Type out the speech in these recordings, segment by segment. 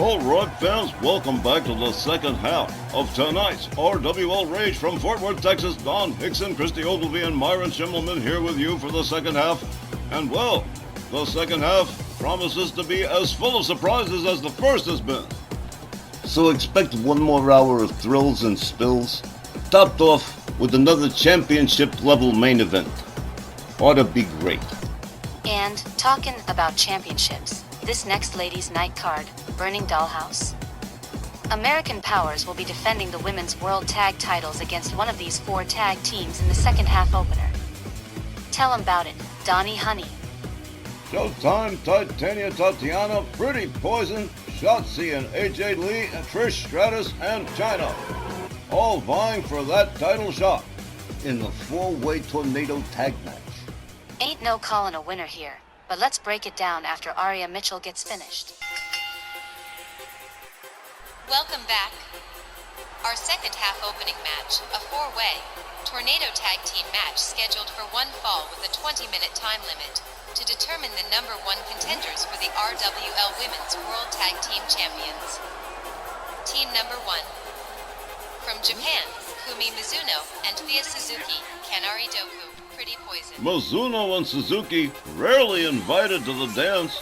Alright fans, welcome back to the second half of tonight's RWL Rage from Fort Worth, Texas. Don Hickson, Christy Ogilvie, and Myron Schimmelman here with you for the second half. And well, the second half promises to be as full of surprises as the first has been. So expect one more hour of thrills and spills, topped off with another championship level main event. Ought to be great. And talking about championships, this next ladies' night card, Burning Dollhouse. American Powers will be defending the women's world tag titles against one of these four tag teams in the second half opener. Tell 'em about it, Donnie Honey. Showtime, Titania, Tatiana, Pretty Poison, Shotzi and AJ Lee, and Trish Stratus and Chyna, all vying for that title shot in the four-way tornado tag match. Ain't no calling a winner here, but let's break it down after Aria Mitchell gets finished. Welcome back. Our second half opening match, a four-way tornado tag team match scheduled for one fall with a 20-minute time limit to determine the number one contenders for the RWL Women's World Tag Team Champions. Team number one. From Japan, Kumi Mizuno and Fia Suzuki, Kanari Doku, Pretty Poison. Mizuno and Suzuki rarely invited to the dance.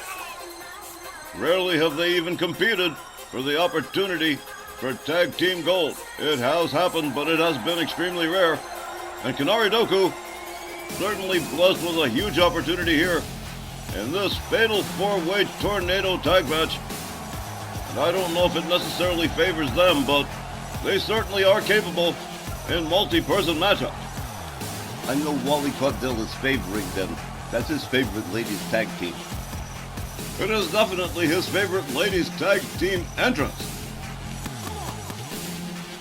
Rarely have they even competed for the opportunity for tag team gold. It has happened, but it has been extremely rare. And Kanari Doku certainly blessed with a huge opportunity here in this fatal four-way tornado tag match. And I don't know if it necessarily favors them, but they certainly are capable in multi-person matchups. I know Wally Cardell is favoring them. That's his favorite ladies tag team. It is definitely his favorite ladies tag team entrance.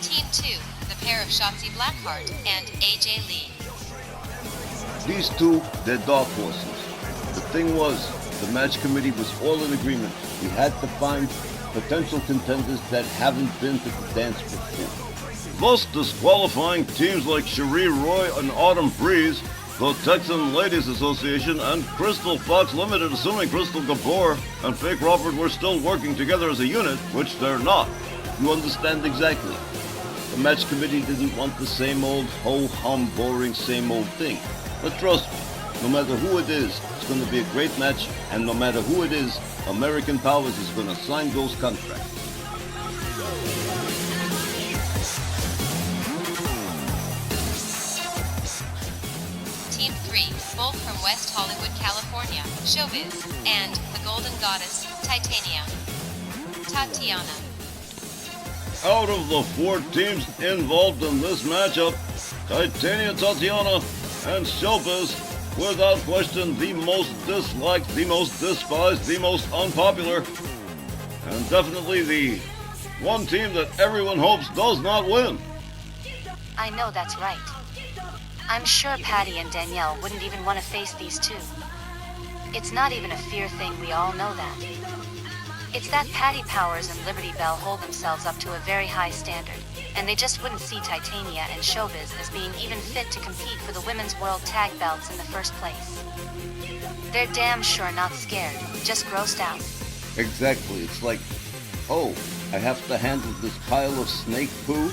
Team 2, the pair of Shotzi Blackheart and AJ Lee. These two, they're dark horses. The thing was, the match committee was all in agreement. We had to find potential contenders that haven't been to the dance before. Thus disqualifying teams like Cherie Roy and Autumn Breeze, the Texan Ladies Association, and Crystal Fox Limited, assuming Crystal Gabor and Fake Crawford were still working together as a unit, which they're not. You understand exactly. The match committee didn't want the same old ho-hum boring same old thing. But trust me, no matter who it is, it's going to be a great match, and no matter who it is, American Powers is going to sign those contracts. Team 3, both from West Hollywood, California, Showbiz, and the Golden Goddess, Titania. Tatiana. Out of the four teams involved in this matchup, Titania, Tatiana, and Showbiz, without question, the most disliked, the most despised, the most unpopular, and definitely the one team that everyone hopes does not win. I know that's right. I'm sure Patty and Danielle wouldn't even want to face these two. It's not even a fear thing, we all know that. It's that Patty Powers and Liberty Bell hold themselves up to a very high standard, and they just wouldn't see Titania and Showbiz as being even fit to compete for the women's world tag belts in the first place. They're damn sure not scared, just grossed out. Exactly, it's like, oh, I have to handle this pile of snake poo?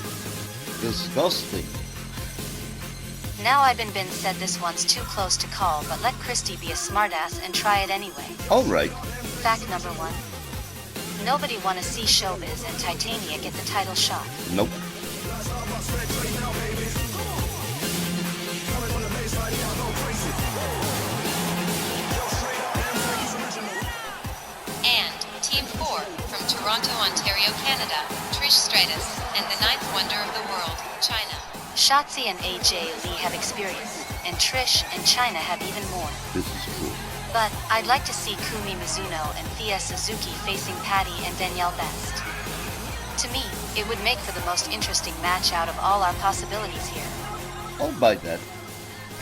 Disgusting. Now I've been said this one's too close to call, but let Christy be a smartass and try it anyway. Alright. Fact number one. Nobody want to see Showbiz and Titania get the title shot. Nope. And Team 4, from Toronto, Ontario, Canada, Trish Stratus, and the ninth wonder of the world, Chyna. Shotzi and AJ Lee have experience, and Trish and Chyna have even more. This is cool. But I'd like to see Kumi Mizuno and Fia Suzuki facing Patty and Danielle Best. To me, it would make for the most interesting match out of all our possibilities here. I'll buy that.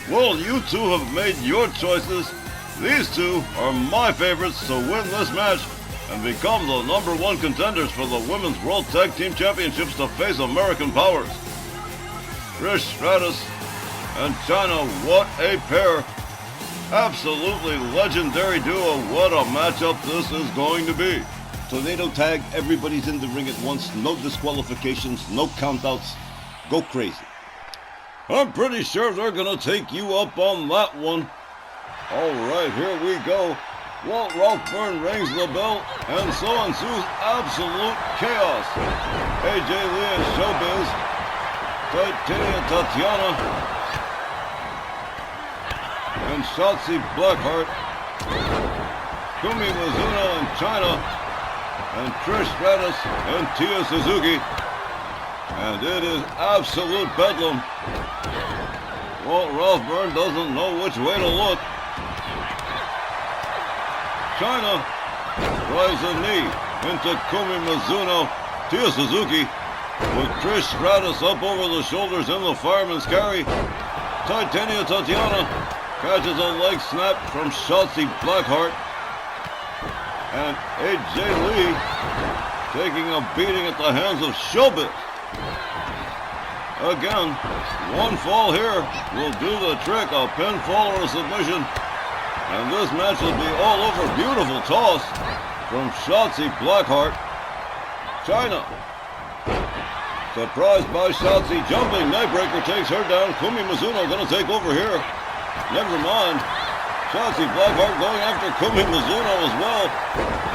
Well, you two have made your choices. These two are my favorites to win this match and become the number one contenders for the Women's World Tag Team Championships to face American Powers. Trish Stratus and Chyna, what a pair. Absolutely legendary duo. What a matchup this is going to be. Tornado tag, everybody's in the ring at once, no disqualifications, no countouts. Go crazy. I'm pretty sure they're gonna take you up on that one. All right, here we go. Walt Ralph Byrne rings the bell, and so ensues absolute chaos. AJ Lee and Showbiz, Titania Tatiana, and Shotzi Blackheart, Kumi Mizuno and China, and Trish Stratus and Tia Suzuki. And it is absolute bedlam. Walt Ralph Byrne doesn't know which way to look. China drives a knee into Kumi Mizuno. Tia Suzuki with Trish Stratus up over the shoulders in the fireman's carry. Titania Tatiana catches a leg snap from Shotzi Blackheart. And AJ Lee taking a beating at the hands of Showbiz. Again, one fall here will do the trick, a pinfall or a submission. And this match will be all over. Beautiful toss from Shotzi Blackheart. China, surprised by Shotzi, jumping neckbreaker takes her down. Kumi Mizuno gonna take over here. Never mind. Shotzi Blackheart going after Kumi Mizuno as well.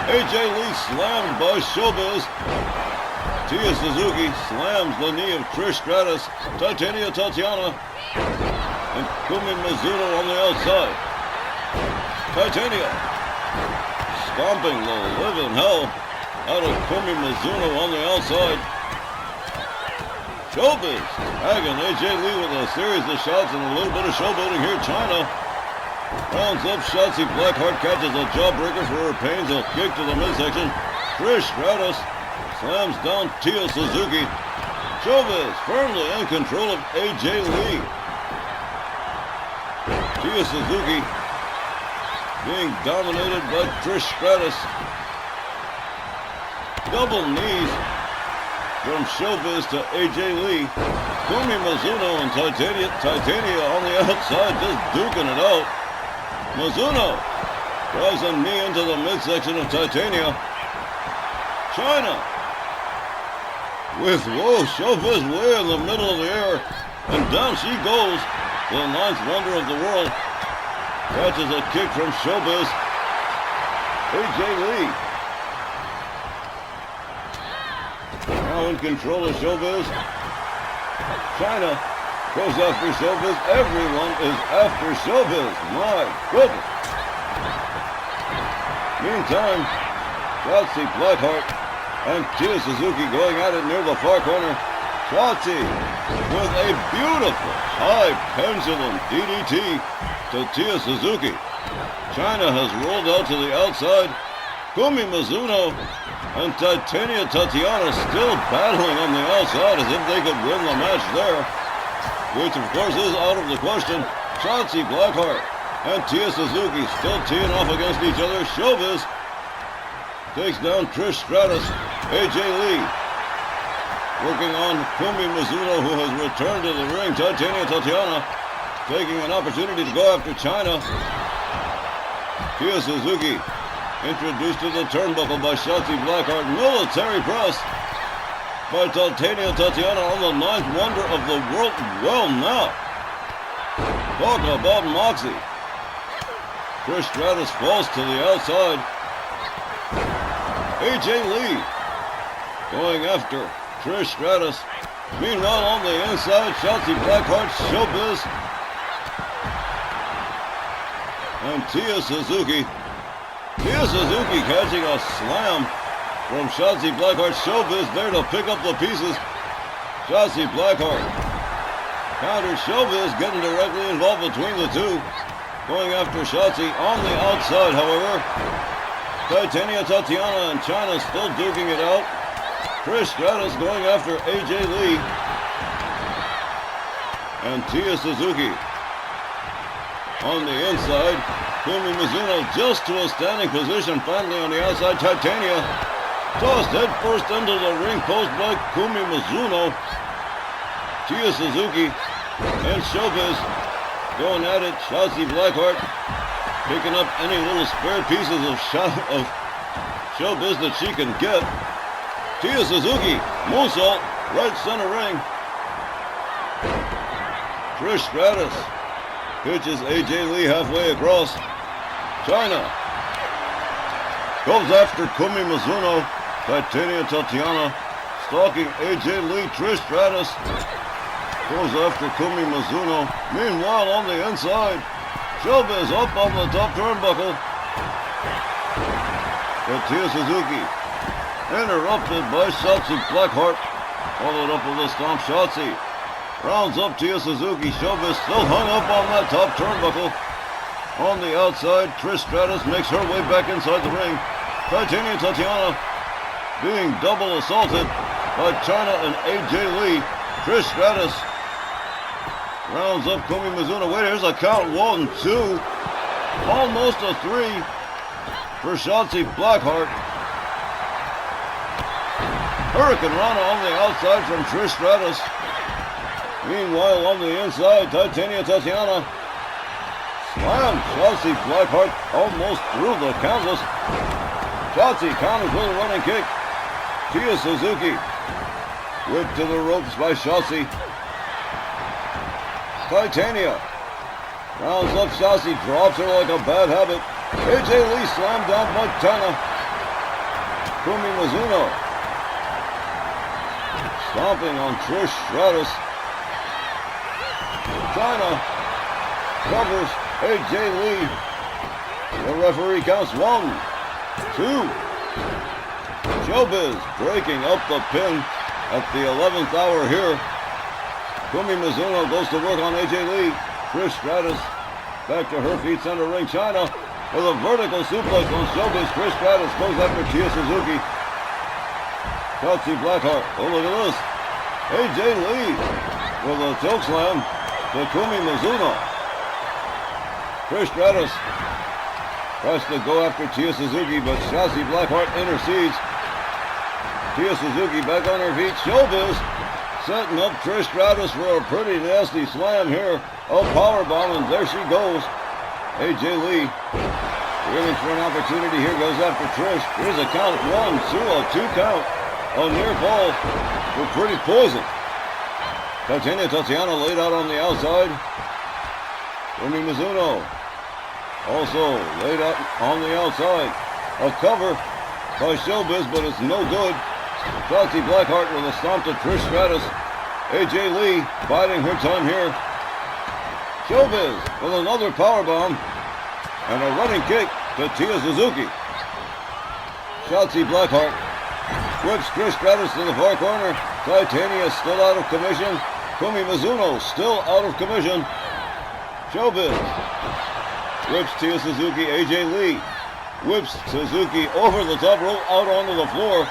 AJ Lee slammed by Showbiz. Tia Suzuki slams the knee of Trish Stratus. Titania Tatiana and Kumi Mizuno on the outside. Titania stomping the living hell out of Kumi Mizuno on the outside. Showbiz tagging AJ Lee with a series of shots and a little bit of showboating here. China rounds up Shotzi Blackheart, catches a jawbreaker for her pains, a kick to the midsection. Trish Stratus slams down Tia Suzuki. Showbiz firmly in control of AJ Lee. Tia Suzuki being dominated by Trish Stratus. Double knees from Showbiz to AJ Lee. Kumi Mizuno and Titania on the outside just duking it out. Mizuno drives a knee into the midsection of Titania. China with, whoa, Showbiz way in the middle of the air. And down she goes. The ninth wonder of the world. Catches a kick from Showbiz. AJ Lee now in control of Showbiz. China goes after Showbiz. Everyone is after Showbiz. My goodness. Meantime, Shotzi Blackheart and Tia Suzuki going at it near the far corner. Shotzi with a beautiful high pendulum DDT to Tia Suzuki. China has rolled out to the outside. Kumi Mizuno and Titania Tatiana still battling on the outside as if they could win the match there, which of course is out of the question. Shotzi Blackheart and Tia Suzuki still teeing off against each other. Showbiz takes down Trish Stratus. AJ Lee working on Kumi Mizuno, who has returned to the ring. Titania Tatiana taking an opportunity to go after China. Tia Suzuki introduced to the turnbuckle by Shotzi Blackheart. Military press by Titania Tatiana on the ninth wonder of the world. Well, now, talk about moxie. Trish Stratus falls to the outside. AJ Lee going after Trish Stratus. Meanwhile, on the inside, Shotzi Blackheart, Showbiz, and Tia Suzuki. Tia Suzuki catching a slam from Shotzi Blackheart. Showbiz there to pick up the pieces. Shotzi Blackheart counters Showbiz, getting directly involved between the two. Going after Shotzi on the outside, however. Titania Tatiana and China still duking it out. Trish Stratus going after AJ Lee. And Tia Suzuki on the inside. Kumi Mizuno just to a standing position, finally on the outside. Titania tossed headfirst into the ring post by Kumi Mizuno. Tia Suzuki and Showbiz going at it. Shotzi Blackheart picking up any little spare pieces of Showbiz that she can get. Tia Suzuki, moonsault, right center ring. Trish Stratus pitches AJ Lee halfway across. Chyna goes after Kumi Mizuno. Titania Tatiana stalking AJ Lee. Trish Stratus goes after Kumi Mizuno. Meanwhile, on the inside, Showbiz up on the top turnbuckle. But Tia Suzuki interrupted by Shotzi Blackheart. Followed up with a stomp. Shotzi rounds up Tia Suzuki. Showbiz still hung up on that top turnbuckle. On the outside, Trish Stratus makes her way back inside the ring. Titania Tatiana being double assaulted by Chyna and AJ Lee. Trish Stratus rounds up Kumi Mizuno. Wait, here's a count. 1, 2. Almost a 3 for Shotzi Blackheart. Hurricane Rana on the outside from Trish Stratus. Meanwhile, on the inside, Titania Tatiana slammed Shotzi Blackheart almost through the canvas. Shotzi counters with a running kick. Tia Suzuki whipped to the ropes by Shotzi. Titania rounds up Shotzi, drops her like a bad habit. AJ Lee slammed down by Chyna. Kumi Mizuno stomping on Trish Stratus. Chyna covers AJ Lee. The referee counts 1, 2. Showbiz breaking up the pin at the 11th hour here. Kumi Mizuno goes to work on AJ Lee. Trish Stratus back to her feet, center ring. Chyna with a vertical suplex on Showbiz. Trish Stratus goes after Tia Suzuki. Shotzi Blackheart. Oh, look at this. AJ Lee with a choke slam to Kumi Mizuno. Trish Stratus tries to go after Tia Suzuki, but Shotzi Blackheart intercedes. Tia Suzuki back on her feet. Showbiz setting up Trish Stratus for a pretty nasty slam here. A powerbomb, and there she goes. AJ Lee waiting for an opportunity here, goes after Trish. Here's a count. 1, 2, a 2 count. A near fall for Pretty Poison. Titania Tatiana laid out on the outside. Kumi Mizuno also laid out on the outside. A cover by Showbiz, but it's no good. Shotzi Blackheart with a stomp to Trish Stratus. AJ Lee biding her time here. Showbiz with another powerbomb and a running kick to Tia Suzuki. Shotzi Blackheart whips Trish Stratus to the far corner. Titania still out of commission. Kumi Mizuno still out of commission. Showbiz whips Tia Suzuki. AJ Lee whips Suzuki over the top rope out onto the floor.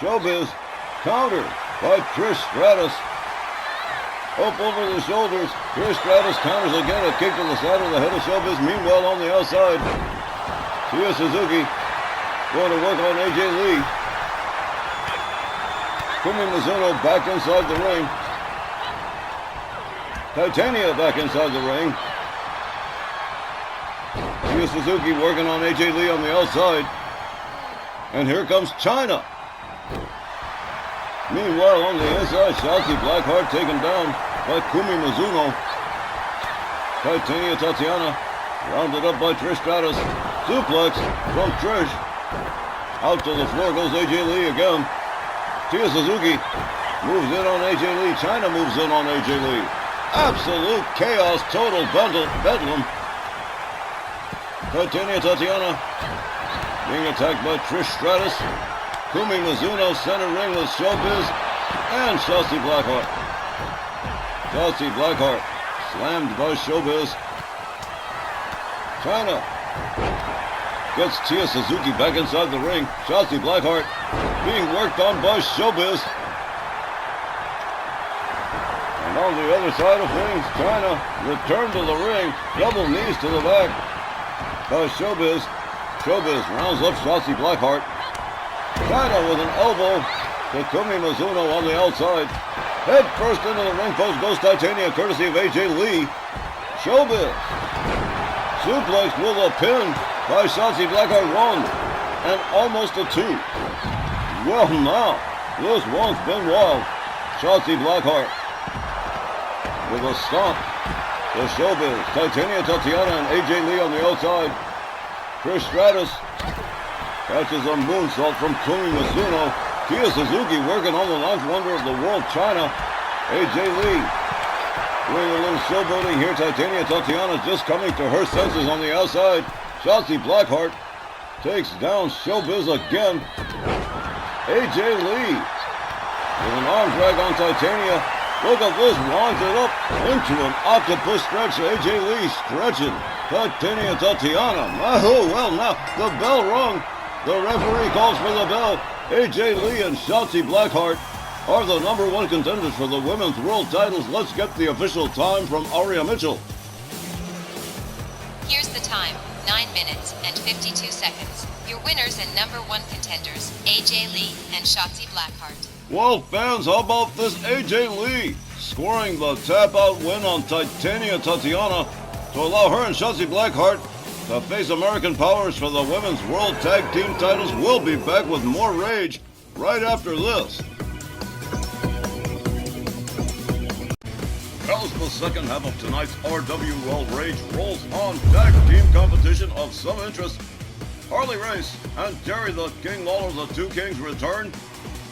Showbiz countered by Trish Stratus. Up over the shoulders. Trish Stratus counters again. A kick to the side of the head of Showbiz. Meanwhile, on the outside, Tia Suzuki going to work on AJ Lee. Kumi Mizuno back inside the ring. Titania back inside the ring. Tia Suzuki working on AJ Lee on the outside. And here comes Chyna. Meanwhile, on the inside, Shotzi Blackheart taken down by Kumi Mizuno. Titania Tatiana rounded up by Trish Stratus. Suplex from Trish. Out to the floor goes AJ Lee again. Tia Suzuki moves in on AJ Lee. Chyna moves in on AJ Lee. Absolute chaos, total bedlam. Titania Tatiana being attacked by Trish Stratus. Kumi Mizuno center ring with Showbiz and Shotzi Blackheart. Shotzi Blackheart slammed by Showbiz. Chyna gets Tia Suzuki back inside the ring. Shotzi Blackheart being worked on by Showbiz. And on the other side of things, Chyna returned to the ring. Double knees to the back by Showbiz. Showbiz rounds up Shotzi Blackheart. Chyna with an elbow to Kumi Mizuno on the outside. Head first into the ring post goes Titania, courtesy of AJ Lee. Showbiz suplex with a pin by Shotzi Blackheart 1 and almost a 2. Well now, this one's been wild. Shotzi Blackheart with a stomp. The Showbiz, Titania Tatiana and AJ Lee on the outside. Trish Stratus catches a moonsault from Kumi Masuno. Kia Suzuki working on the ninth wonder of the world, China. AJ Lee doing a little showboating here. Titania Tatiana just coming to her senses on the outside. Shotzi Blackheart takes down Showbiz again. AJ Lee with an arm drag on Titania. Look at this, winds it up into an octopus stretch. AJ Lee stretching Titania Tatiana. Oh, well, now the bell rung. The referee calls for the bell. AJ Lee and Shotzi Blackheart are the number one contenders for the women's world titles. Let's get the official time from Aria Mitchell. Here's the time, 9 minutes and 52 seconds. Your winners and number one contenders, AJ Lee and Shotzi Blackheart. Well, fans, how about this AJ Lee scoring the tap-out win on Titania Tatiana to allow her and Shotzi Blackheart to face American Powers for the Women's World Tag Team titles. We'll be back with more Rage right after this. As the second half of tonight's RWL Rage rolls on, tag team competition of some interest. Harley Race and Jerry the King Lawler, the Two Kings, return,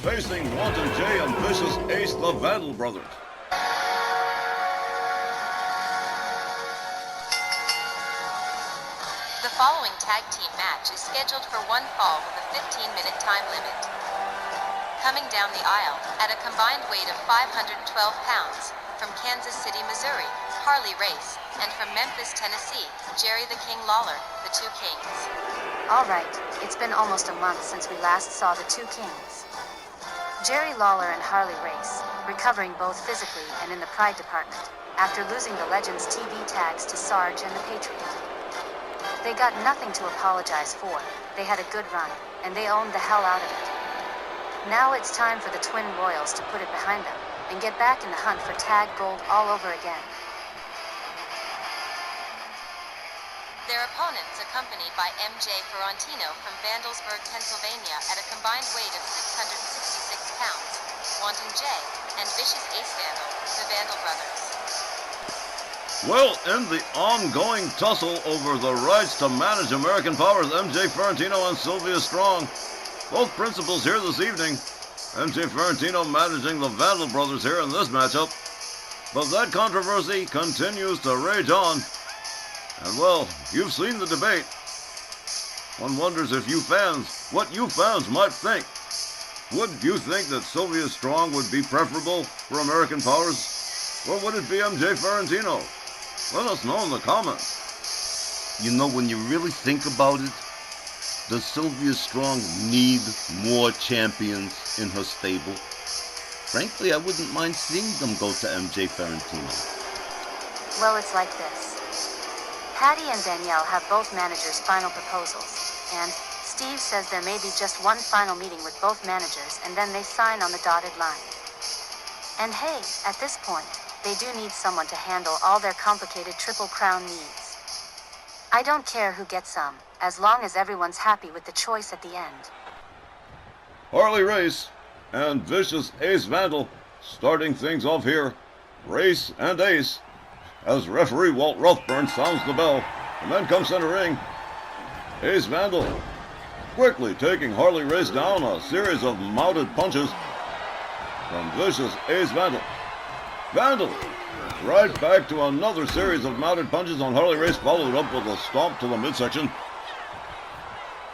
facing Wanton Jay and Vicious Ace, the Vandal Brothers. The following tag team match is scheduled for one fall with a 15-minute time limit. Coming down the aisle, at a combined weight of 512 pounds, from Kansas City, Missouri, Harley Race, and from Memphis, Tennessee, Jerry the King Lawler, the Two Kings. All right, it's been almost a month since we last saw the Two Kings. Jerry Lawler and Harley Race, recovering both physically and in the Pride department, after losing the Legends TV tags to Sarge and the Patriot. They got nothing to apologize for. They had a good run, and they owned the hell out of it. Now it's time for the Twin Royals to put it behind them and get back in the hunt for tag gold all over again. Their opponents accompanied by MJ Ferrantino from Vandalsburg, Pennsylvania at a combined weight of 666 pounds, Wanton Jay, and Vicious Ace Vandal, the Vandal Brothers. Well, in the ongoing tussle over the rights to manage American Powers, MJ Ferrantino and Sylvia Strong, both principals here this evening. MJ Ferrantino managing the Vandal Brothers here in this matchup. But that controversy continues to rage on. And well, you've seen the debate. One wonders if what you fans might think. Would you think that Sylvia Strong would be preferable for American Powers? Or would it be MJ Ferrantino? Let us know in the comments. You know, when you really think about it, does Sylvia Strong need more champions in her stable? Frankly, I wouldn't mind seeing them go to MJ Ferrantino. Well, it's like this. Patty and Danielle have both managers' final proposals, and Steve says there may be just one final meeting with both managers, and then they sign on the dotted line. And hey, at this point, they do need someone to handle all their complicated Triple Crown needs. I don't care who gets some, as long as everyone's happy with the choice at the end. Harley Race and Vicious Ace Vandal starting things off here. Race and Ace, as referee Walt Rothburn sounds the bell. The men come center ring. Ace Vandal quickly taking Harley Race down, a series of mounted punches from Vicious Ace Vandal. Vandal right back to another series of mounted punches on Harley Race, followed up with a stomp to the midsection.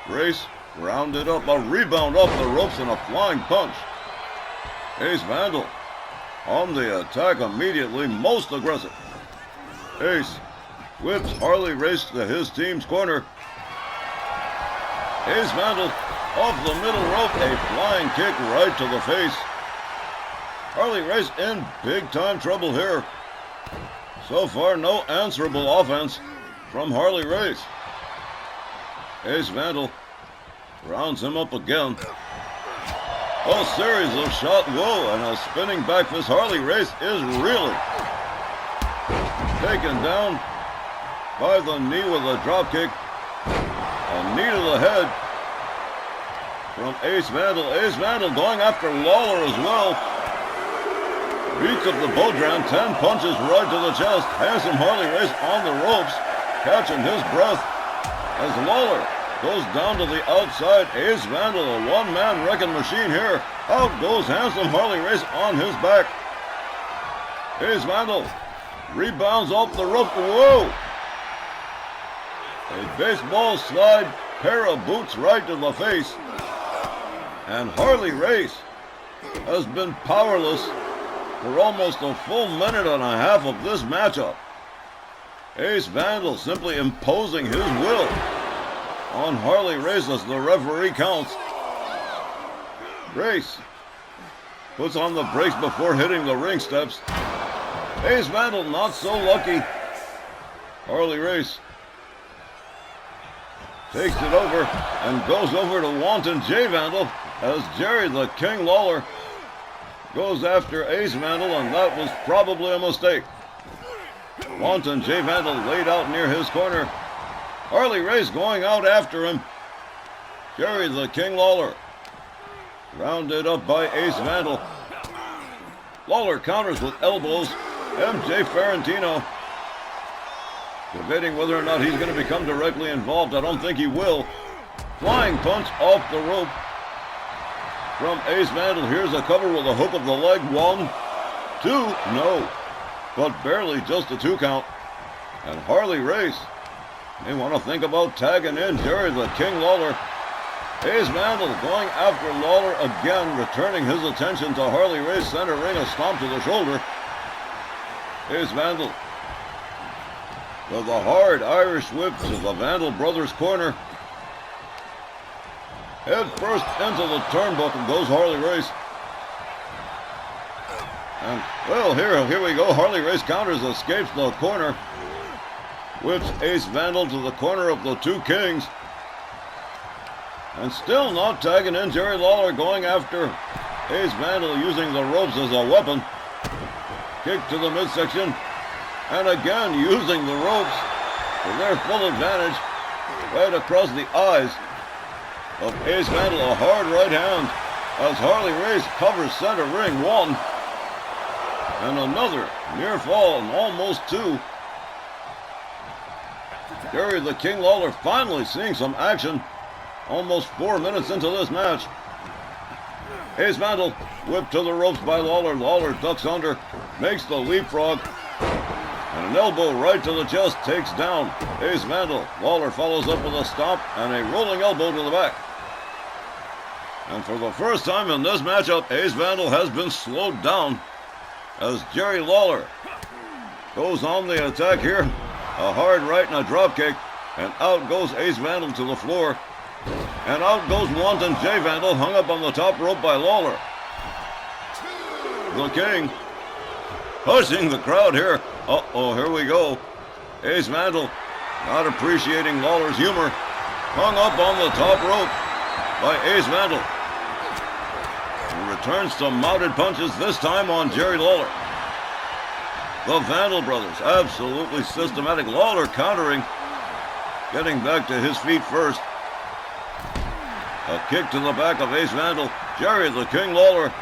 Race rounded up, a rebound off the ropes and a flying punch. Ace Vandal on the attack immediately, most aggressive. Ace whips Harley Race to his team's corner. Ace Vandal off the middle rope, a flying kick right to the face. Harley Race in big-time trouble here. So far, no answerable offense from Harley Race. Ace Vandal rounds him up again. A series of shots, whoa, and a spinning back fist. Harley Race is really taken down by the knee with a drop kick. A knee to the head from Ace Vandal. Ace Vandal going after Lawler as well. Beats up the Bodran, 10 punches right to the chest. Handsome Harley Race on the ropes, catching his breath as Lawler goes down to the outside. Ace Vandal, a one-man wrecking machine here. Out goes Handsome Harley Race on his back. Ace Vandal rebounds off the rope. Whoa! A baseball slide, pair of boots right to the face. And Harley Race has been powerless for almost a full minute and a half of this matchup. Ace Vandal simply imposing his will on Harley Race as the referee counts. Race puts on the brakes before hitting the ring steps. Ace Vandal not so lucky. Harley Race takes it over and goes over to Wanton J Vandal as Jerry the King Lawler goes after Ace Vandal, and that was probably a mistake. Wanton J Vandal laid out near his corner. Harley Race going out after him. Jerry the King Lawler rounded up by Ace Vandal. Lawler counters with elbows. MJ Ferrantino debating whether or not he's going to become directly involved. I don't think he will. Flying punch off the rope from Ace Vandal. Here's a cover with a hook of the leg. 1, 2, no, but barely, just a 2 count. And Harley Race may want to think about tagging in Jerry the King Lawler. Ace Vandal going after Lawler again, returning his attention to Harley Race. Center ring, a stomp to the shoulder. Ace Vandal with a hard Irish whip to the Vandal brothers' corner. Head first into the turnbuckle goes Harley Race. And, well, here we go. Harley Race counters, escapes the corner. Whips Ace Vandal to the corner of the two kings. And still not tagging in Jerry Lawler, going after Ace Vandal, using the ropes as a weapon. Kick to the midsection. And again using the ropes for their full advantage. Right across the eyes of Ace Vandal. A hard right hand as Harley Race covers center ring. 1. And another near fall, and almost 2. Jerry the King Lawler finally seeing some action. Almost 4 minutes into this match. Ace Vandal whipped to the ropes by Lawler. Lawler ducks under, makes the leapfrog. And an elbow right to the chest takes down Ace Vandal. Lawler follows up with a stomp and a rolling elbow to the back. And for the first time in this matchup, Ace Vandal has been slowed down as Jerry Lawler goes on the attack here. A hard right and a drop kick. And out goes Ace Vandal to the floor. And out goes Wanton J Vandal, hung up on the top rope by Lawler. The King pushing the crowd here. Uh-oh, here we go. Ace Vandal not appreciating Lawler's humor. Hung up on the top rope by Ace Vandal. He returns to mounted punches, this time on Jerry Lawler. The Vandal brothers, absolutely systematic. Lawler countering, getting back to his feet first. A kick to the back of Ace Vandal. Jerry the King Lawler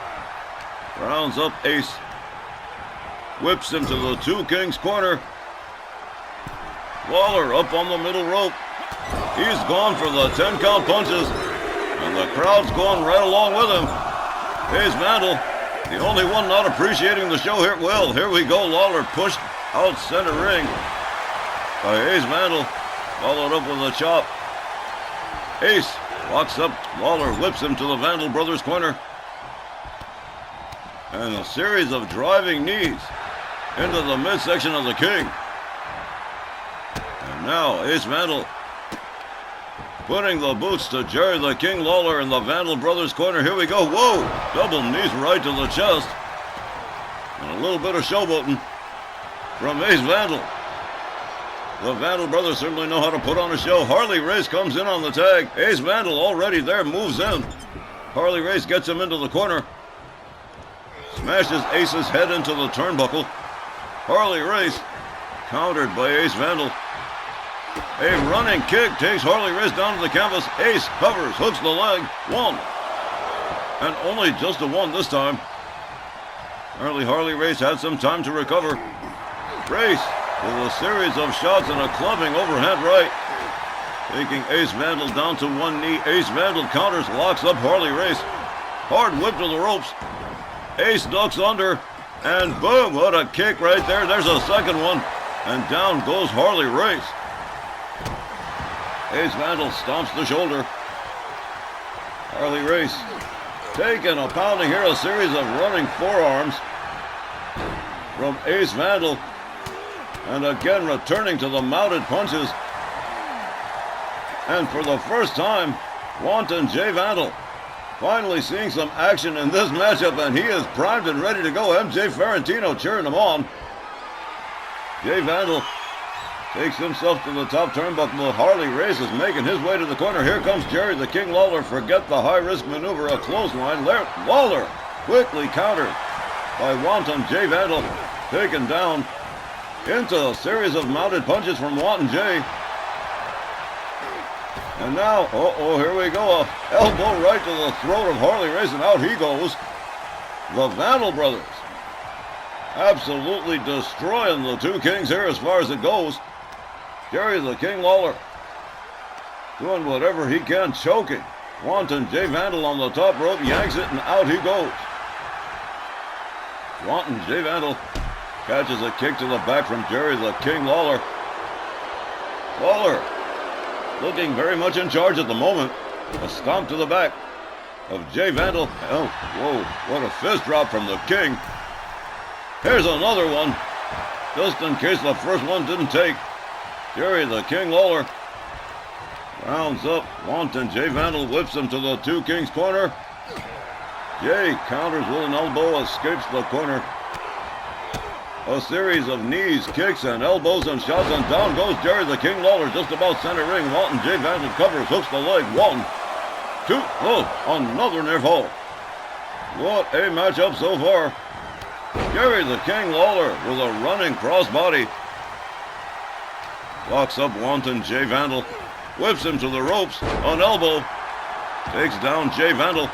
rounds up Ace. Whips him to the two Kings corner. Lawler up on the middle rope. He's gone for the 10 count punches. And the crowd's going right along with him. Ace Vandal, the only one not appreciating the show here. Well, here we go. Lawler pushed out center ring by Ace Vandal. Followed up with a chop. Ace walks up. Lawler whips him to the Vandal brothers corner. And a series of driving knees into the midsection of the King. And now Ace Vandal putting the boots to Jerry the King Lawler in the Vandal brothers corner. Here we go. Whoa! Double knees right to the chest. And a little bit of showboating from Ace Vandal. The Vandal brothers certainly know how to put on a show. Harley Race comes in on the tag. Ace Vandal already there, moves in. Harley Race gets him into the corner. Smashes Ace's head into the turnbuckle. Harley Race countered by Ace Vandal. A running kick takes Harley Race down to the canvas. Ace covers, hooks the leg. 1. And only just a 1 this time. Apparently Harley Race had some time to recover. Race with a series of shots and a clubbing overhand right. Taking Ace Vandal down to one knee. Ace Vandal counters, locks up Harley Race. Hard whip to the ropes. Ace ducks under. And boom, what a kick right there. There's a second one. And down goes Harley Race. Ace Vandal stomps the shoulder. Harley Race taking a pounding here. A series of running forearms from Ace Vandal. And again returning to the mounted punches. And for the first time, Wanton J. Vandal finally seeing some action in this matchup, and he is primed and ready to go. MJ Ferrantino cheering him on. J. Vandal takes himself to the top turnbuckle. Harley Race is making his way to the corner. Here comes Jerry the King Lawler. Forget the high-risk maneuver, a clothesline. Lawler quickly countered by Wanton J. Vandal, taken down into a series of mounted punches from Wanton J. And now, here we go. A elbow right to the throat of Harley Race, and out he goes. The Vandal brothers absolutely destroying the two Kings here as far as it goes. Jerry the King Lawler doing whatever he can, choking Wanton J. Vandal on the top rope, yanks it, and out he goes. Wanton J. Vandal catches a kick to the back from Jerry the King Lawler. Lawler looking very much in charge at the moment. A stomp to the back of J. Vandal. Oh, whoa, what a fist drop from the King. Here's another one, just in case the first one didn't take. Jerry the King Lawler rounds up Wanton J. Vandal, whips him to the two Kings corner. Jay counters with an elbow, escapes the corner. A series of knees, kicks, and elbows and shots, and down goes Jerry the King Lawler, just about center ring. Wanton J. Vandal covers, hooks the leg. 1, 2, another near fall. What a matchup so far. Jerry the King Lawler with a running crossbody. Locks up Wanton J. Vandal, whips him to the ropes, an elbow, takes down J. Vandal.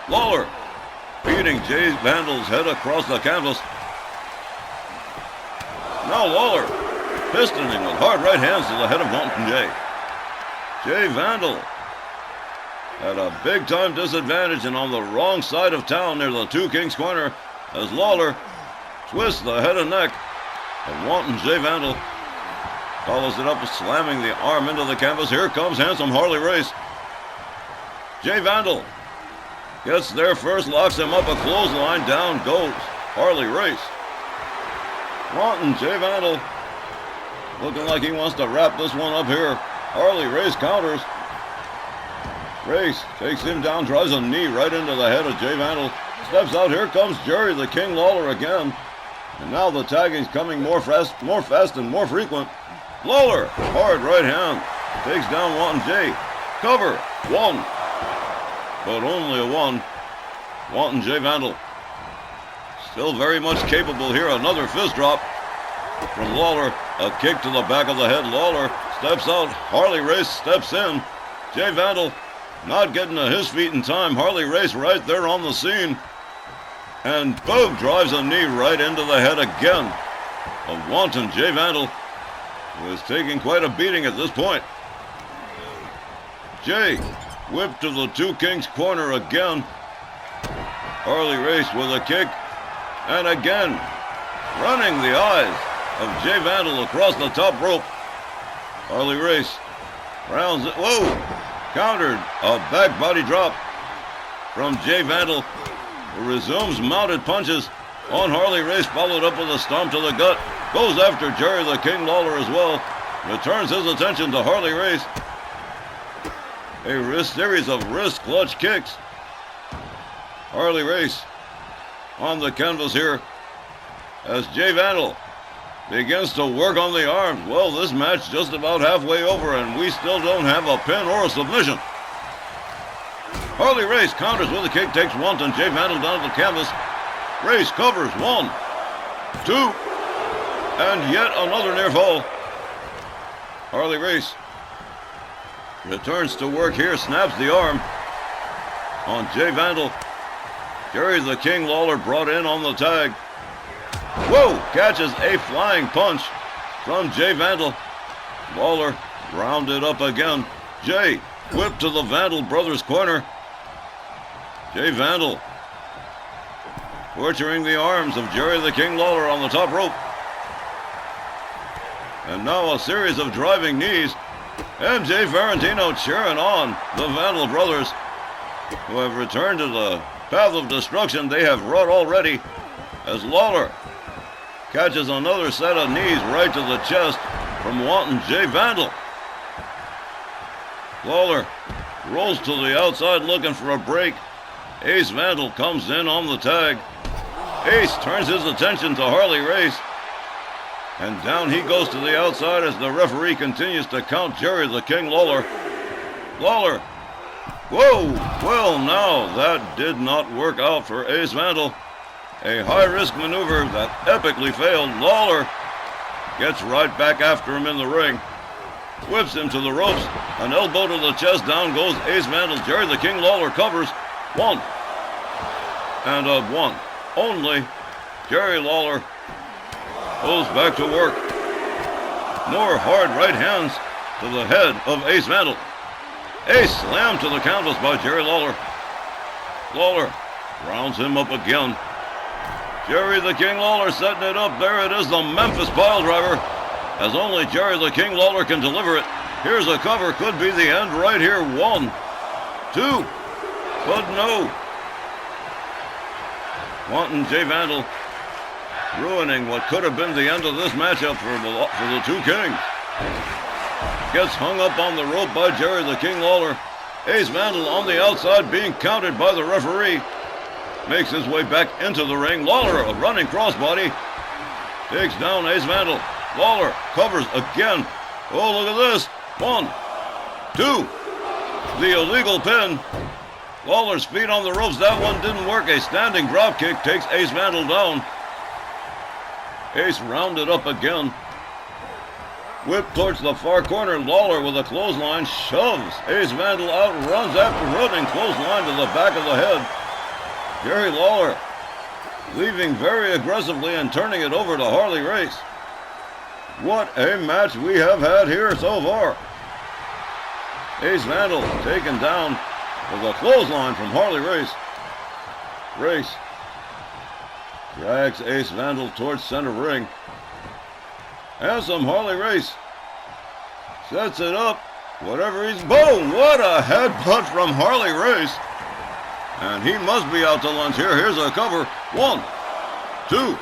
Lawler beating J. Vandal's head across the canvas. Now Lawler pistoning with hard right hands to the head of Wanton J. J. Vandal at a big-time disadvantage and on the wrong side of town near the two Kings corner as Lawler twists the head and neck of Wanton J. Vandal. Follows it up, slamming the arm into the canvas. Here comes handsome Harley Race. J. Vandal gets there first, locks him up, a clothesline. Down goes Harley Race. Wanton J. Vandal looking like he wants to wrap this one up here. Harley Race counters. Race takes him down, drives a knee right into the head of J. Vandal. Steps out. Here comes Jerry the King Lawler again. And now the tagging's coming more fast and more frequent. Lawler, hard right hand, takes down Wanton J. Cover, 1. But only a 1. Wanton J. Vandal still very much capable here. Another fist drop from Lawler. A kick to the back of the head. Lawler steps out. Harley Race steps in. J. Vandal not getting to his feet in time. Harley Race right there on the scene. And boom, drives a knee right into the head again of Wanton J. Vandal, who is taking quite a beating at this point. Jay whipped to the two Kings corner again. Harley Race with a kick. And again, running the eyes of J. Vandal across the top rope. Harley Race rounds it. Whoa! Countered. A back body drop from J. Vandal, who resumes mounted punches on Harley Race, followed up with a stomp to the gut. Goes after Jerry the King Lawler as well. Returns his attention to Harley Race. A series of wrist clutch kicks. Harley Race on the canvas here as J. Vandal begins to work on the arms. Well, this match just about halfway over, and we still don't have a pin or a submission. Harley Race counters with a kick, takes Wanton J. Vandal down to the canvas. Race covers, 1, 2, and yet another near fall. Harley Race returns to work here, snaps the arm on Jay Vandal. Jerry the King Lawler brought in on the tag. Whoa! Catches a flying punch from Jay Vandal. Lawler rounded up again. Jay whipped to the Vandal brothers corner. Jay Vandal torturing the arms of Jerry the King Lawler on the top rope. And now a series of driving knees. MJ Ferrantino cheering on the Vandal brothers, who have returned to the path of destruction they have wrought already, as Lawler catches another set of knees right to the chest from wanton Jay Vandal. Lawler rolls to the outside looking for a break. Ace Vandal comes in on the tag. Ace turns his attention to Harley Race, and down he goes to the outside as the referee continues to count Jerry the King Lawler. Lawler, whoa, well now that did not work out for Ace Vandal. A high-risk maneuver that epically failed. Lawler gets right back after him in the ring, whips him to the ropes, an elbow to the chest, down goes Ace Vandal. Jerry the King Lawler covers, 1 and a 1 only. Jerry Lawler goes back to work. More hard right hands to the head of Ace Vandal. Ace slammed to the canvas by Jerry Lawler. Lawler rounds him up again. Jerry the King Lawler setting it up. There it is, the Memphis Piledriver, as only Jerry the King Lawler can deliver it. Here's a cover, could be the end right here. 1, 2, but no. Wanton Jay Vandal ruining what could have been the end of this matchup for the two Kings. Gets hung up on the rope by Jerry the King Lawler. Ace Vandal on the outside being counted by the referee. Makes his way back into the ring. Lawler, a running crossbody, takes down Ace Vandal. Lawler covers again. Oh, look at this. 1, 2. The illegal pin. Lawler's feet on the ropes. That one didn't work. A standing drop kick takes Ace Vandal down. Ace rounded up again. Whip towards the far corner. Lawler with a clothesline shoves Ace Vandal out, runs after running clothesline to the back of the head. Jerry Lawler leaving very aggressively and turning it over to Harley Race. What a match we have had here so far. Ace Vandal taken down with a clothesline from Harley Race. Race drags Ace Vandal towards center ring. Handsome Harley Race sets it up. Whatever he's... Boom! What a headbutt from Harley Race. And he must be out to lunch here. Here's a cover. 1, 2,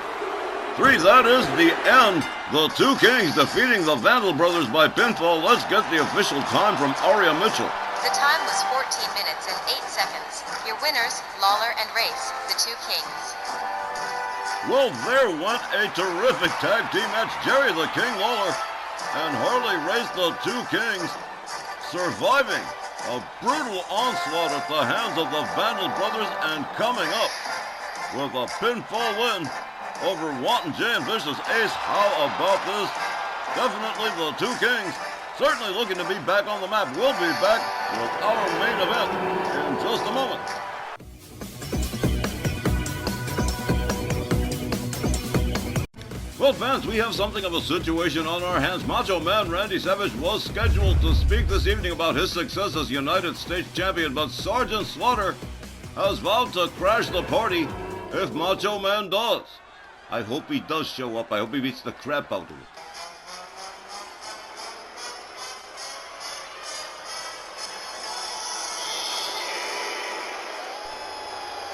3. That is the end. The two Kings defeating the Vandal brothers by pinfall. Let's get the official time from Aria Mitchell. The time was 14 minutes and 8 seconds. Your winners, Lawler and Race, the two Kings. Well, there went a terrific tag team match. Jerry the King Lawler and Harley Race, the two Kings, surviving a brutal onslaught at the hands of the Vandal brothers and coming up with a pinfall win over Wanton Jay and Vicious Ace. How about this? Definitely the two Kings certainly looking to be back on the map. We'll be back with our main event in just a moment. Well, fans, we have something of a situation on our hands. Macho Man Randy Savage was scheduled to speak this evening about his success as United States Champion, but Sergeant Slaughter has vowed to crash the party if Macho Man does. I hope he does show up. I hope he beats the crap out of it.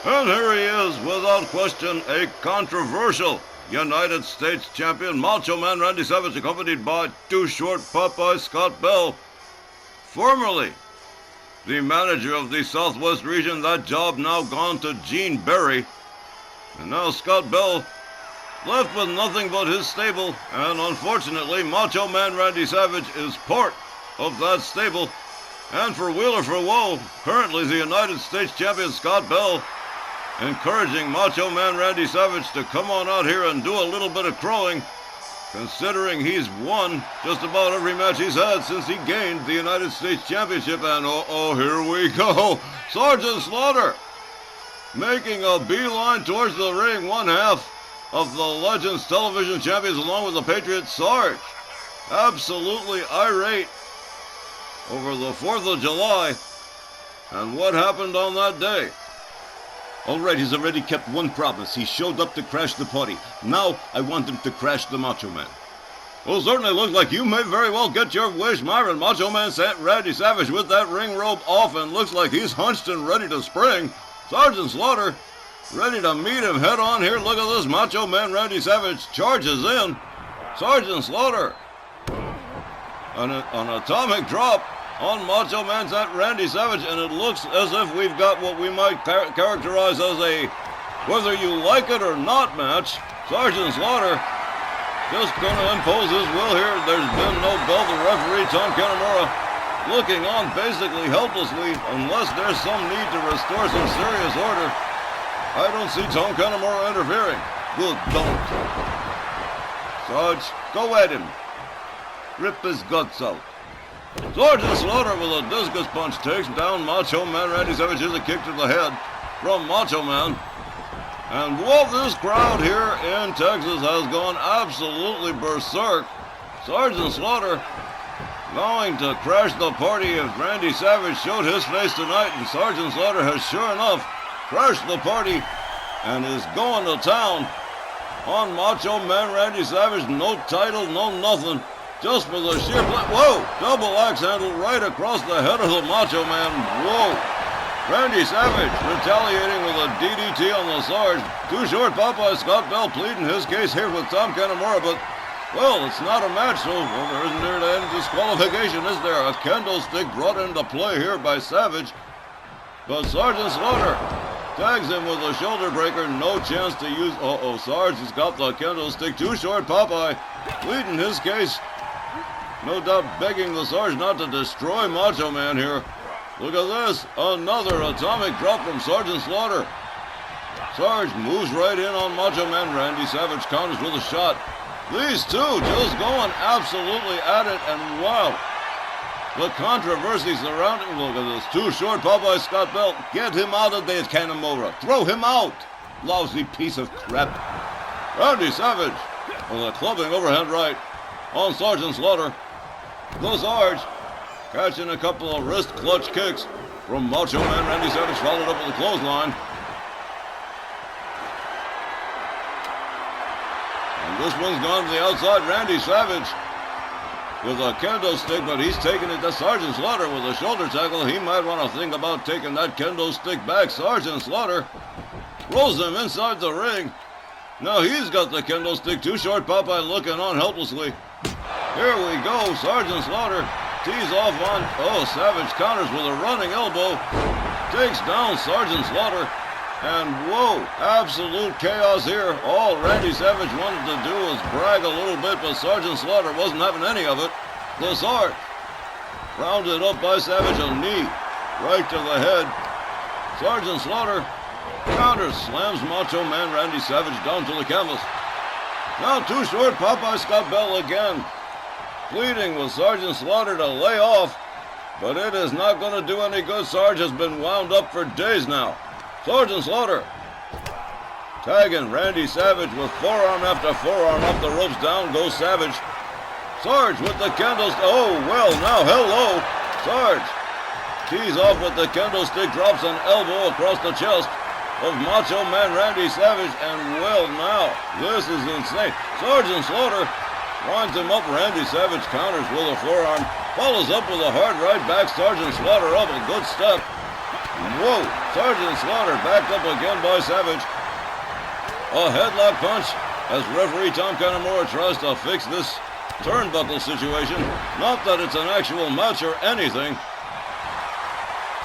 And here he is, without question, a controversial United States Champion, Macho Man Randy Savage, accompanied by Too Short Popeye Scott Bell, formerly the manager of the Southwest region. That job now gone to Gene Berry. And now Scott Bell left with nothing but his stable, and unfortunately Macho Man Randy Savage is part of that stable. And for Wheeler for Woe, currently the United States Champion Scott Bell, encouraging Macho Man Randy Savage to come on out here and do a little bit of crowing considering he's won just about every match he's had since he gained the United States Championship. And here we go. Sergeant Slaughter making a beeline towards the ring. One half of the Legends Television Champions along with the Patriot Sarge. Absolutely irate over the 4th of July and what happened on that day. All right, he's already kept one promise. He showed up to crash the party. Now I want him to crash the Macho Man. Well, certainly looks like you may very well get your wish, Myron. Macho Man sent Randy Savage with that ring rope off, and looks like he's hunched and ready to spring. Sergeant Slaughter ready to meet him head on here. Look at this. Macho Man Randy Savage charges in. Sergeant Slaughter, an atomic drop on Macho Man's at Randy Savage, and it looks as if we've got what we might characterize as a whether you like it or not match. Sergeant Slaughter just going to impose his will here. There's been no bell. The referee, Tom Kanemaru, looking on basically helplessly unless there's some need to restore some serious order. I don't see Tom Kanemaru interfering. Good, don't. Sarge, go at him. Rip his guts out. Sergeant Slaughter with a discus punch takes down Macho Man Randy Savage. Here's a kick to the head from Macho Man. And whoa, this crowd here in Texas has gone absolutely berserk. Sergeant Slaughter going to crash the party if Randy Savage showed his face tonight. And Sergeant Slaughter has sure enough crashed the party and is going to town on Macho Man Randy Savage. No title, no nothing. Just for the sheer whoa! Double axe handle right across the head of the Macho Man. Whoa! Randy Savage retaliating with a DDT on the Sarge. Too short, Popeye. Scott Bell pleading his case here with Tom Kanemaru, but, well, it's not a match, so there isn't there any disqualification, is there? A kendo stick brought into play here by Savage. But Sergeant Slaughter tags him with a shoulder breaker. No chance to use. Sarge has got the kendo stick. Too short, Popeye pleading his case. No doubt begging the Sarge not to destroy Macho Man here. Look at this. Another atomic drop from Sergeant Slaughter. Sarge moves right in on Macho Man. Randy Savage counters with a shot. These two just going absolutely at it. And wow, the controversy surrounding. Look at this. Too short, Popeye Scott Bell. Get him out of there, Kanemaru. Throw him out. Lousy piece of crap. Randy Savage with a clubbing overhand right on Sergeant Slaughter. The Sarge catching a couple of wrist clutch kicks from Macho Man Randy Savage, followed up with a clothesline. And this one's gone to the outside. Randy Savage with a kendo stick, but he's taking it to Sergeant Slaughter with a shoulder tackle. He might want to think about taking that kendo stick back. Sergeant Slaughter rolls him inside the ring. Now he's got the kendo stick. Too short, Popeye looking on helplessly. Here we go. Sergeant Slaughter tees off on. Savage counters with a running elbow. Takes down Sergeant Slaughter. And whoa, absolute chaos here. All Randy Savage wanted to do was brag a little bit, but Sergeant Slaughter wasn't having any of it. The Sarge rounded up by Savage, a knee right to the head. Sergeant Slaughter counters, slams Macho Man Randy Savage down to the canvas. Now Too short, Popeye Scott Bell again, pleading with Sergeant Slaughter to lay off, but it is not going to do any good. Sarge has been wound up for days now. Sergeant Slaughter tagging Randy Savage with forearm after forearm up the ropes. Down goes Savage. Sarge with the kendo stick. Oh, well, now, hello. Sarge tees off with the kendo stick, drops an elbow across the chest of Macho Man Randy Savage, and well, now, this is insane. Sergeant Slaughter winds him up. Randy Savage counters with a forearm, follows up with a hard right back. Sergeant Slaughter up, a good step. Whoa, Sergeant Slaughter backed up again by Savage. A headlock punch as referee Tom Kanemaru tries to fix this turnbuckle situation. Not that it's an actual match or anything.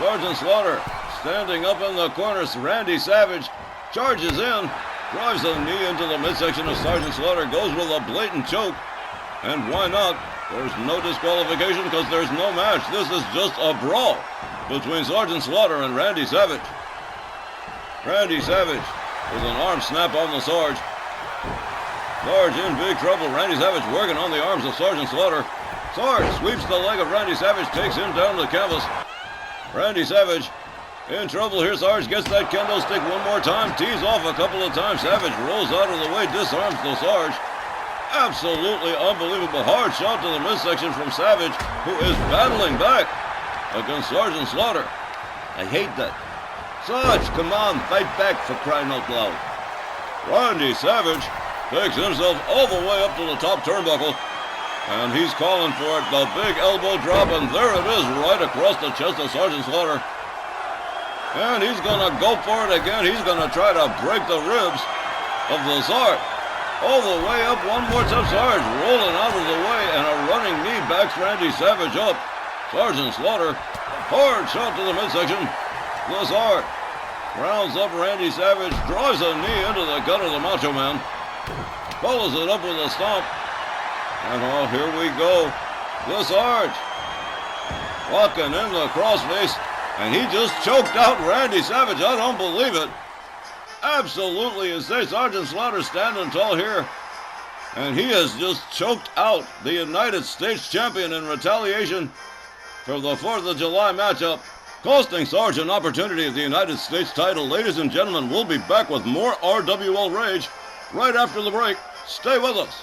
Sergeant Slaughter standing up in the corner. Randy Savage charges in, drives a knee into the midsection of Sergeant Slaughter, goes with a blatant choke. And why not? There's no disqualification because there's no match. This is just a brawl between Sergeant Slaughter and Randy Savage. Randy Savage with an arm snap on the Sarge. Sarge in big trouble. Randy Savage working on the arms of Sergeant Slaughter. Sarge sweeps the leg of Randy Savage, takes him down to the canvas. Randy Savage in trouble here. Sarge gets that kendo stick one more time, tees off a couple of times. Savage rolls out of the way, disarms the Sarge. Absolutely unbelievable. Hard shot to the midsection from Savage, who is battling back against Sergeant Slaughter. I hate that. Sarge, come on, fight back for crying out loud. Randy Savage takes himself all the way up to the top turnbuckle, and he's calling for it. The big elbow drop, and there it is, right across the chest of Sergeant Slaughter. And he's gonna go for it again. He's gonna try to break the ribs of the Sarge. All the way up, one more time. Sarge rolling out of the way, and a running knee backs Randy Savage up. Sergeant Slaughter, hard shot to the midsection. The Sarge rounds up Randy Savage, drives a knee into the gut of the Macho Man, follows it up with a stomp, and oh, here we go. The Sarge walking in the crossface, and he just choked out Randy Savage. I don't believe it. Absolutely insane. Sergeant Slaughter standing tall here, and he has just choked out the United States champion in retaliation for the 4th of July matchup, costing Sarge an opportunity at the United States title. Ladies and gentlemen, we'll be back with more RWL Rage right after the break. Stay with us.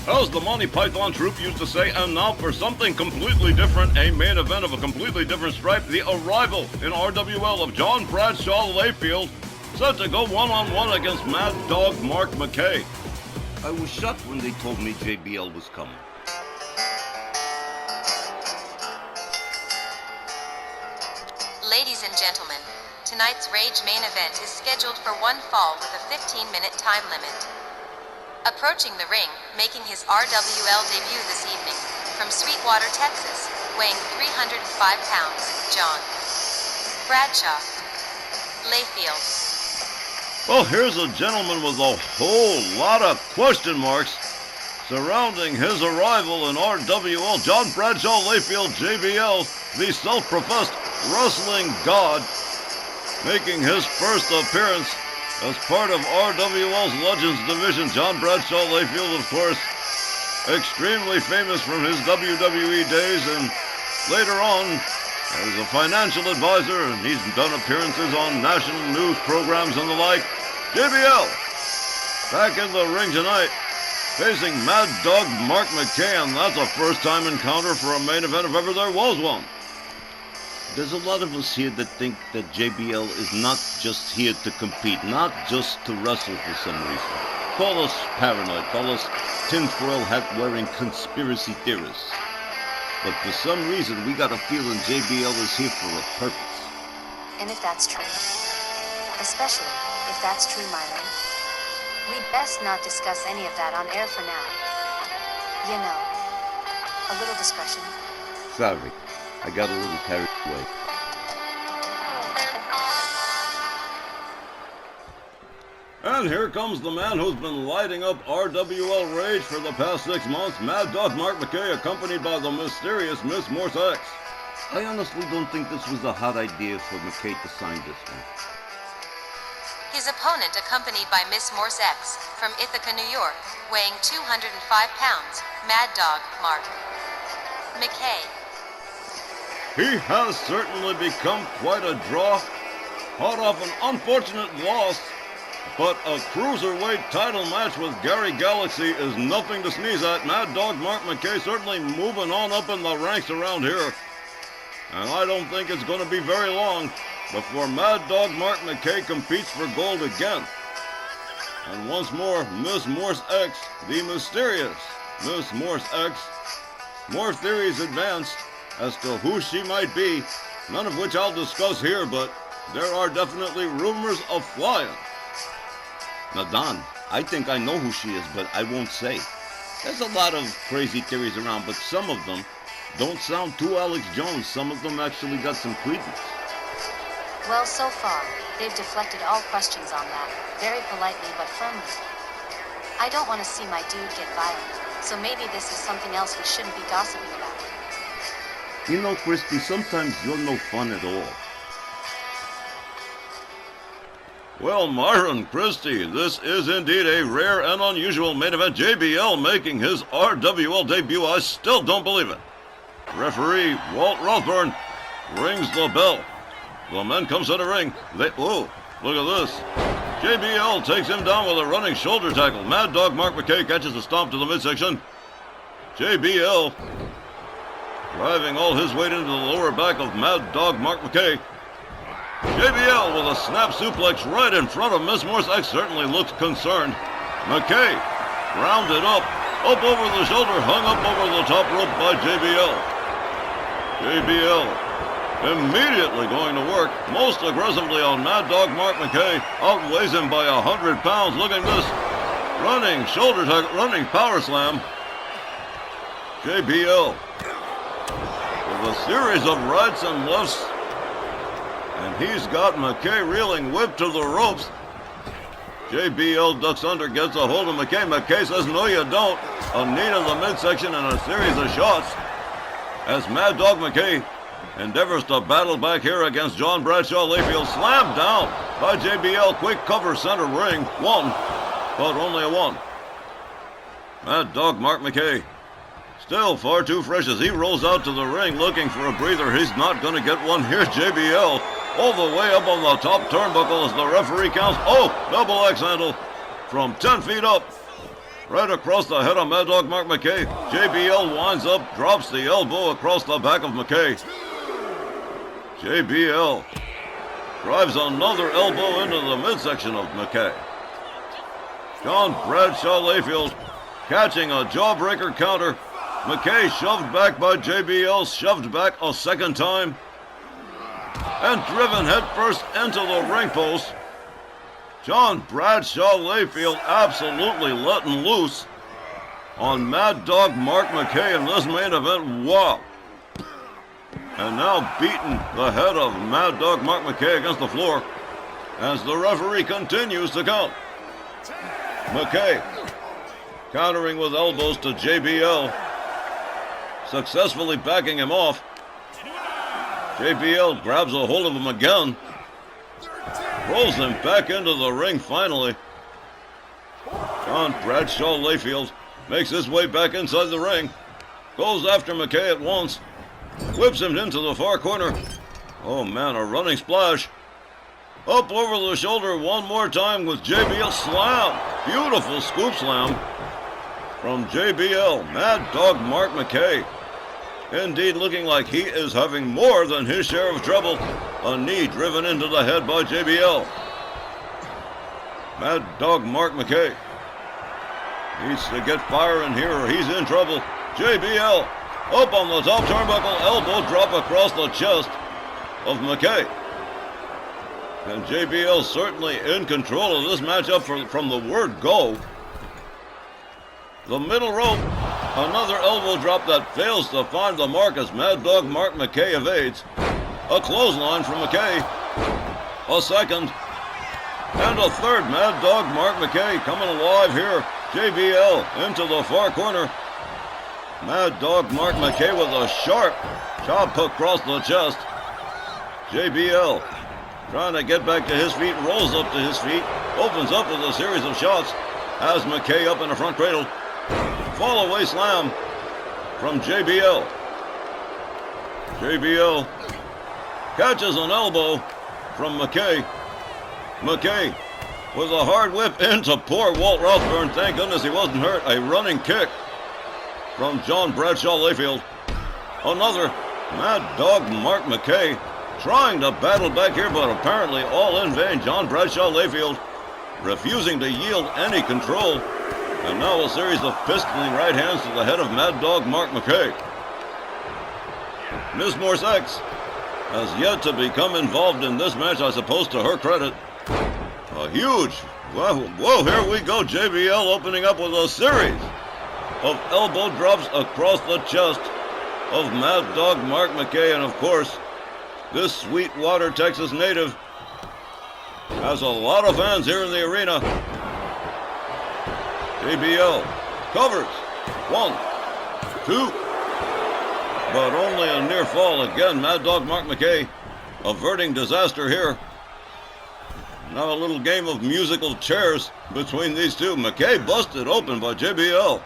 As the Monty Python troupe used to say, and now for something completely different, a main event of a completely different stripe, the arrival in RWL of John Bradshaw Layfield, set to go one-on-one against Mad Dog Mark McKay. I was shocked when they told me JBL was coming. Ladies and gentlemen, tonight's Rage main event is scheduled for one fall with a 15-minute time limit. Approaching the ring, making his RWL debut this evening, from Sweetwater, Texas, weighing 305 pounds, John Bradshaw Layfield. Well, here's a gentleman with a whole lot of question marks surrounding his arrival in RWL. John Bradshaw Layfield, JBL, the self-professed wrestling god, making his first appearance as part of RWL's Legends division. John Bradshaw Layfield, of course, extremely famous from his WWE days, and later on as a financial advisor, and he's done appearances on national news programs and the like. JBL, back in the ring tonight, facing Mad Dog Mark McKay, and that's a first-time encounter for a main event if ever there was one. There's a lot of us here that think that JBL is not just here to compete, not just to wrestle for some reason. Call us paranoid, call us tinfoil hat-wearing conspiracy theorists. But for some reason, we got a feeling JBL is here for a purpose. And if that's true, especially if that's true, Myron, we'd best not discuss any of that on air for now. You know, a little discretion. Sorry, I got a little carried away. And here comes the man who's been lighting up RWL Rage for the past 6 months, Mad Dog Mark McKay, accompanied by the mysterious Miss Morse X. I honestly don't think this was a hot idea for McKay to sign this one. His opponent accompanied by Miss Morse X, from Ithaca, New York, weighing 205 pounds, Mad Dog Mark McKay. He has certainly become quite a draw, hot off an unfortunate loss, but a cruiserweight title match with Gary Galaxy is nothing to sneeze at. Mad Dog Mark McKay certainly moving on up in the ranks around here, and I don't think it's going to be very long before Mad Dog Mark McKay competes for gold again. And once more, Miss Morse X, the mysterious Miss Morse X. More theories advanced as to who she might be, none of which I'll discuss here, but there are definitely rumors of flying. Now, Don, I think I know who she is, but I won't say. There's a lot of crazy theories around, but some of them don't sound too Alex Jones. Some of them actually got some credence. Well, so far, they've deflected all questions on that, very politely but firmly. I don't want to see my dude get violent, so maybe this is something else we shouldn't be gossiping about. You know, Christy, sometimes you're no fun at all. Well, Myron Christie, this is indeed a rare and unusual main event. JBL making his RWL debut. I still don't believe it. Referee Walt Rothburn rings the bell. The men come to the ring. Whoa, look at this. JBL takes him down with a running shoulder tackle. Mad Dog Mark McKay catches a stomp to the midsection. JBL driving all his weight into the lower back of Mad Dog Mark McKay. JBL with a snap suplex right in front of Miss Morse X certainly looked concerned. McKay rounded up over the shoulder, hung up over the top rope by JBL. JBL immediately going to work most aggressively on Mad Dog Mark McKay. Outweighs him by 100 pounds. Look at this. Running shoulder tackle, running power slam. JBL with a series of rights and lefts. And he's got McKay reeling, whipped to the ropes. JBL ducks under, gets a hold of McKay. McKay says, no you don't. A knee to the midsection and a series of shots as Mad Dog McKay endeavors to battle back here against John Bradshaw Layfield. Slammed down by JBL. Quick cover center ring. One, but only a one. Mad Dog Mark McKay still far too fresh as he rolls out to the ring looking for a breather. He's not going to get one here. JBL all the way up on the top turnbuckle as the referee counts. Oh, double X handle from 10 feet up. Right across the head of Mad Dog Mark McKay. JBL winds up, drops the elbow across the back of McKay. JBL drives another elbow into the midsection of McKay. John Bradshaw Layfield catching a jawbreaker counter. McKay shoved back by JBL, shoved back a second time, and driven headfirst into the ring post. John Bradshaw Layfield absolutely letting loose on Mad Dog Mark McKay in this main event. Wow. And now beating the head of Mad Dog Mark McKay against the floor as the referee continues to count. McKay countering with elbows to JBL, successfully backing him off. JBL grabs a hold of him again, rolls him back into the ring finally. John Bradshaw Layfield makes his way back inside the ring, goes after McKay at once, whips him into the far corner. Oh man, a running splash. Up over the shoulder one more time with JBL. Slam. Beautiful scoop slam from JBL. Mad Dog Mark McKay indeed looking like he is having more than his share of trouble. A knee driven into the head by JBL. Mad Dog Mark McKay needs to get fire in here or he's in trouble. JBL up on the top turnbuckle, elbow drop across the chest of McKay. And JBL certainly in control of this matchup from the word go. The middle rope, another elbow drop that fails to find the mark as Mad Dog Mark McKay evades. A clothesline from McKay. A second. And a third. Mad Dog Mark McKay coming alive here. JBL into the far corner. Mad Dog Mark McKay with a sharp chop hook across the chest. JBL trying to get back to his feet, rolls up to his feet, opens up with a series of shots, has McKay up in the front cradle. Fall away slam from JBL. JBL catches an elbow from McKay. McKay with a hard whip into poor Walt Rothburn. Thank goodness he wasn't hurt. A running kick from John Bradshaw Layfield. Another. Mad Dog Mark McKay trying to battle back here, but apparently all in vain. John Bradshaw Layfield refusing to yield any control. And now a series of pistoling right hands to the head of Mad Dog Mark McKay. Miss Morse X has yet to become involved in this match, I suppose, to her credit. A huge, whoa, here we go. JBL opening up with a series of elbow drops across the chest of Mad Dog Mark McKay. And of course, this Sweetwater, Texas native has a lot of fans here in the arena. JBL covers. 1, 2. But only a near fall again. Mad Dog Mark McKay averting disaster here. Now a little game of musical chairs between these two. McKay busted open by JBL.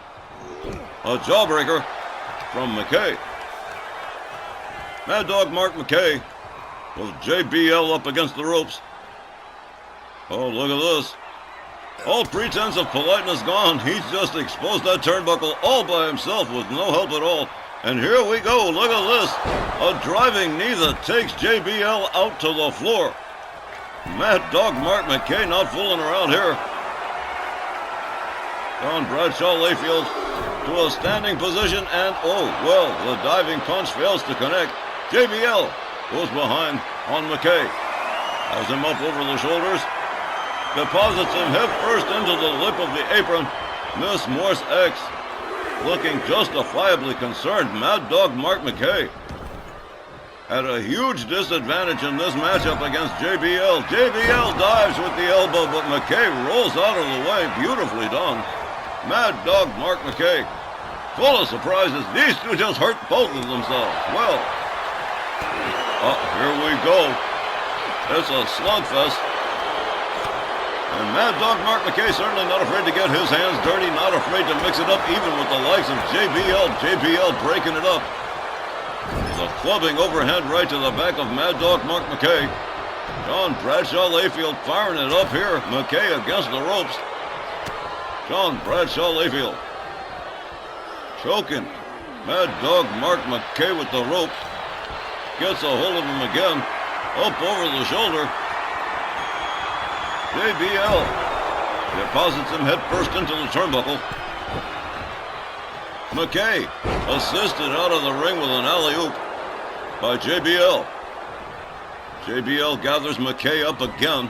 A jawbreaker from McKay. Mad Dog Mark McKay with JBL up against the ropes. Oh, look at this. All pretense of politeness gone. He's just exposed that turnbuckle all by himself with no help at all. And here we go. Look at this. A driving knee that takes JBL out to the floor. Mad Dog Mark McKay not fooling around here. John Bradshaw Layfield to a standing position, and oh, well, the diving punch fails to connect. JBL goes behind on McKay. Has him up over the shoulders. Deposits him head first into the lip of the apron. Miss Morse X looking justifiably concerned. Mad Dog Mark McKay at a huge disadvantage in this matchup against JBL. JBL dives with the elbow, but McKay rolls out of the way. Beautifully done. Mad Dog Mark McKay, full of surprises. These two just hurt both of themselves. Well, here we go. It's a slugfest. And Mad Dog Mark McKay certainly not afraid to get his hands dirty, not afraid to mix it up even with the likes of JBL. JBL breaking it up. The clubbing overhead right to the back of Mad Dog Mark McKay. John Bradshaw Layfield firing it up here. McKay against the ropes. John Bradshaw Layfield choking Mad Dog Mark McKay with the ropes. Gets a hold of him again. Up over the shoulder. JBL deposits him head first into the turnbuckle. McKay assisted out of the ring with an alley-oop by JBL. JBL gathers McKay up again.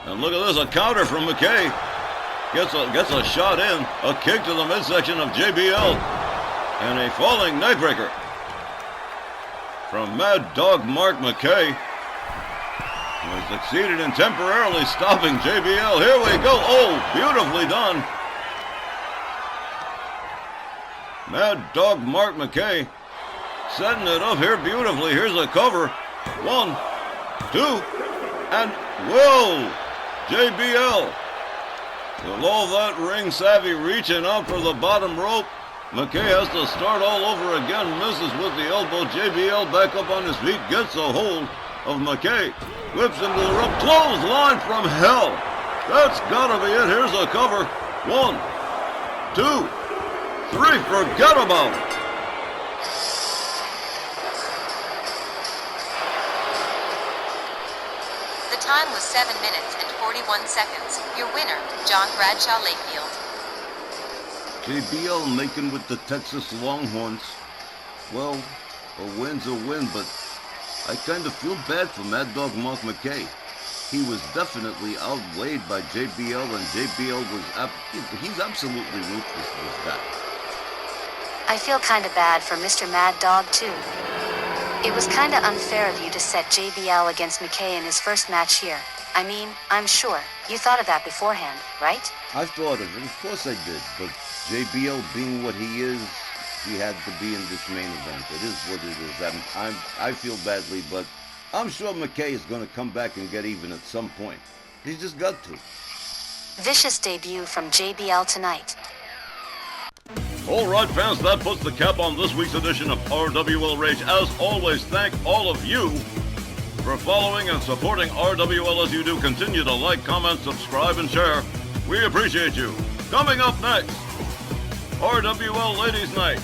And look at this, a counter from McKay. Gets a shot in, a kick to the midsection of JBL. And a falling neckbreaker from Mad Dog Mark McKay. He succeeded in temporarily stopping JBL. Here we go. Oh, beautifully done. Mad Dog Mark McKay setting it up here beautifully. Here's a cover. 1, 2, and whoa! JBL. With all that ring savvy reaching out for the bottom rope, McKay has to start all over again. Misses with the elbow. JBL back up on his feet. Gets a hold of McKay. Whips into the rope. Clothesline from hell. That's gotta be it. Here's a cover. 1, 2, 3. Forget about it. The time was 7 minutes and 41 seconds. Your winner, John Bradshaw Layfield. JBL making with the Texas Longhorns. Well, a win's a win, but I kind of feel bad for Mad Dog Mark McKay. He was definitely outweighed by JBL, and JBL was he's absolutely ruthless, this guy. I feel kinda bad for Mr. Mad Dog, too. It was kinda unfair of you to set JBL against McKay in his first match here. I mean, I'm sure you thought of that beforehand, right? I thought of it, of course I did, but JBL being what he is, he had to be in this main event. It is what it is. I feel badly, but I'm sure McKay is going to come back and get even at some point. He's just got to. Vicious debut from JBL tonight. All right, fans, that puts the cap on this week's edition of RWL Rage. As always, thank all of you for following and supporting RWL as you do. Continue to like, comment, subscribe, and share. We appreciate you. Coming up next, RWL Ladies Night,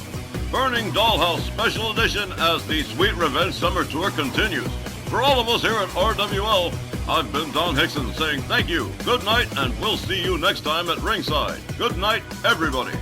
Burning Dollhouse Special Edition as the Sweet Revenge Summer Tour continues. For all of us here at RWL, I've been Don Hickson saying thank you, good night, and we'll see you next time at ringside. Good night, everybody.